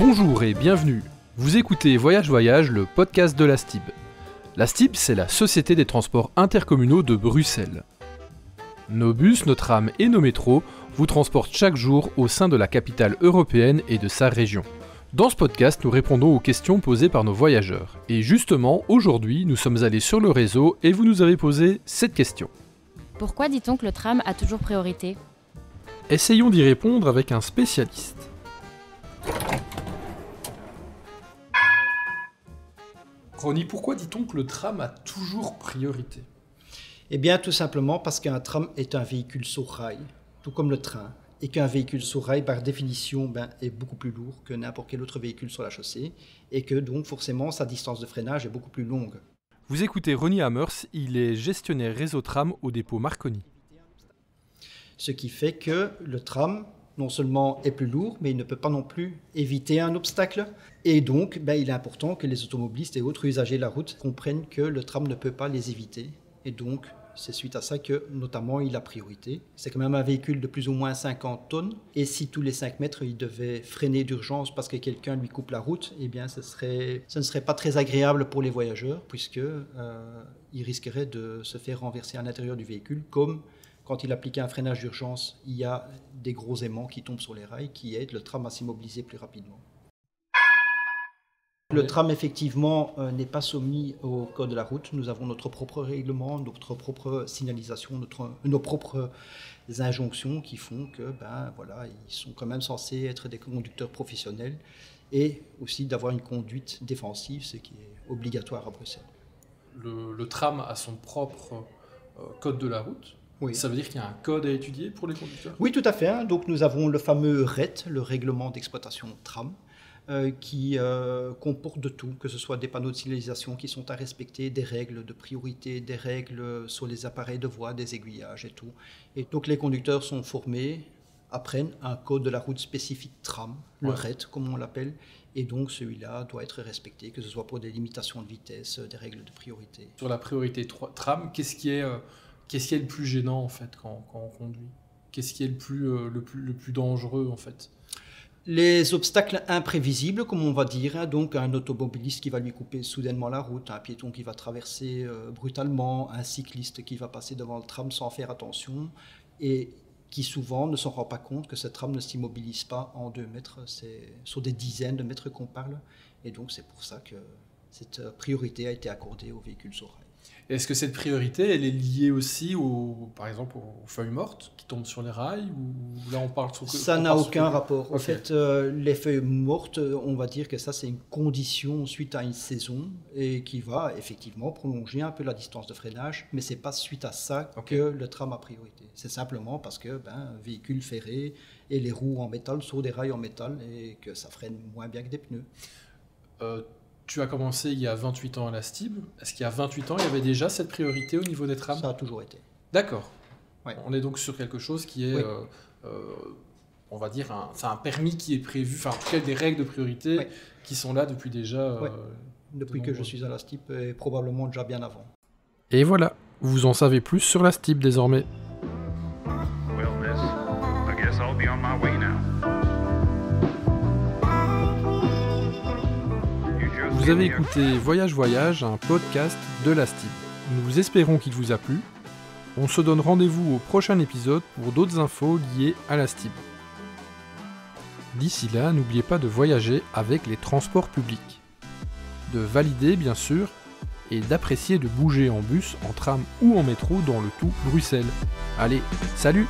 Bonjour et bienvenue. Vous écoutez Voyage Voyage, le podcast de la STIB. La STIB, c'est la Société des transports intercommunaux de Bruxelles. Nos bus, nos trams et nos métros vous transportent chaque jour au sein de la capitale européenne et de sa région. Dans ce podcast, nous répondons aux questions posées par nos voyageurs. Et justement, aujourd'hui, nous sommes allés sur le réseau et vous nous avez posé cette question. Pourquoi dit-on que le tram a toujours priorité ? Essayons d'y répondre avec un spécialiste. Ronnie, pourquoi dit-on que le tram a toujours priorité ? Eh bien, tout simplement parce qu'un tram est un véhicule sur rail, tout comme le train, et qu'un véhicule sur rail, par définition, est beaucoup plus lourd que n'importe quel autre véhicule sur la chaussée, et que donc, forcément, sa distance de freinage est beaucoup plus longue. Vous écoutez Ronnie Hammers, il est gestionnaire réseau tram au dépôt Marconi. Ce qui fait que le tram, non seulement est plus lourd, mais il ne peut pas non plus éviter un obstacle. Et donc, il est important que les automobilistes et autres usagers de la route comprennent que le tram ne peut pas les éviter. Et donc, c'est suite à ça que, notamment, il a priorité. C'est quand même un véhicule de plus ou moins 50 tonnes. Et si tous les 5 mètres, il devait freiner d'urgence parce que quelqu'un lui coupe la route, eh bien, ce ne serait pas très agréable pour les voyageurs, puisqu'il risquerait de se faire renverser à l'intérieur du véhicule, comme quand il appliquait un freinage d'urgence, il y a des gros aimants qui tombent sur les rails qui aident le tram à s'immobiliser plus rapidement. Le tram, effectivement, n'est pas soumis au code de la route. Nous avons notre propre règlement, notre propre signalisation, nos propres injonctions qui font que, ils sont quand même censés être des conducteurs professionnels et aussi d'avoir une conduite défensive, ce qui est obligatoire à Bruxelles. Le tram a son propre code de la route. Oui. Ça veut dire qu'il y a un code à étudier pour les conducteurs ? Oui, tout à fait. Donc nous avons le fameux RET, le règlement d'exploitation tram, qui comporte de tout, que ce soit des panneaux de signalisation qui sont à respecter, des règles de priorité, des règles sur les appareils de voie, des aiguillages et tout. Et donc les conducteurs sont formés, apprennent un code de la route spécifique tram, le RET comme on l'appelle, et donc celui-là doit être respecté, que ce soit pour des limitations de vitesse, des règles de priorité. Sur la priorité tram, qu'est-ce qui est le plus gênant en fait quand on conduit ? Qu'est-ce qui est le plus dangereux en fait ? Les obstacles imprévisibles, comme on va dire, donc un automobiliste qui va lui couper soudainement la route, un piéton qui va traverser brutalement, un cycliste qui va passer devant le tram sans faire attention et qui souvent ne s'en rend pas compte que ce tram ne s'immobilise pas en 2 mètres, c'est sur des dizaines de mètres qu'on parle, et donc c'est pour ça que cette priorité a été accordée aux véhicules sur rail. Est-ce que cette priorité, elle est liée aussi, par exemple, aux feuilles mortes qui tombent sur les rails ou là on parle sur... Ça n'a aucun rapport. Okay. En fait, les feuilles mortes, on va dire que ça c'est une condition suite à une saison et qui va effectivement prolonger un peu la distance de freinage, mais c'est pas suite à ça que le tram a priorité. C'est simplement parce que un véhicule ferré et les roues en métal sur des rails en métal et que ça freine moins bien que des pneus. Tu as commencé il y a 28 ans à la STIB. Est-ce qu'il y a 28 ans, il y avait déjà cette priorité au niveau des trams ? Ça a toujours été. D'accord. Ouais. On est donc sur quelque chose qui est, on va dire, c'est un permis qui est prévu, enfin en tout cas des règles de priorité qui sont là depuis déjà... Depuis que je suis à la STIB et probablement déjà bien avant. Et voilà, vous en savez plus sur la STIB désormais. Well, miss, I guess I'll be on my way now. Vous avez écouté Voyage Voyage, un podcast de la STIB. Nous espérons qu'il vous a plu. On se donne rendez-vous au prochain épisode pour d'autres infos liées à la STIB. D'ici là, n'oubliez pas de voyager avec les transports publics. De valider, bien sûr, et d'apprécier de bouger en bus, en tram ou en métro dans le tout Bruxelles. Allez, salut !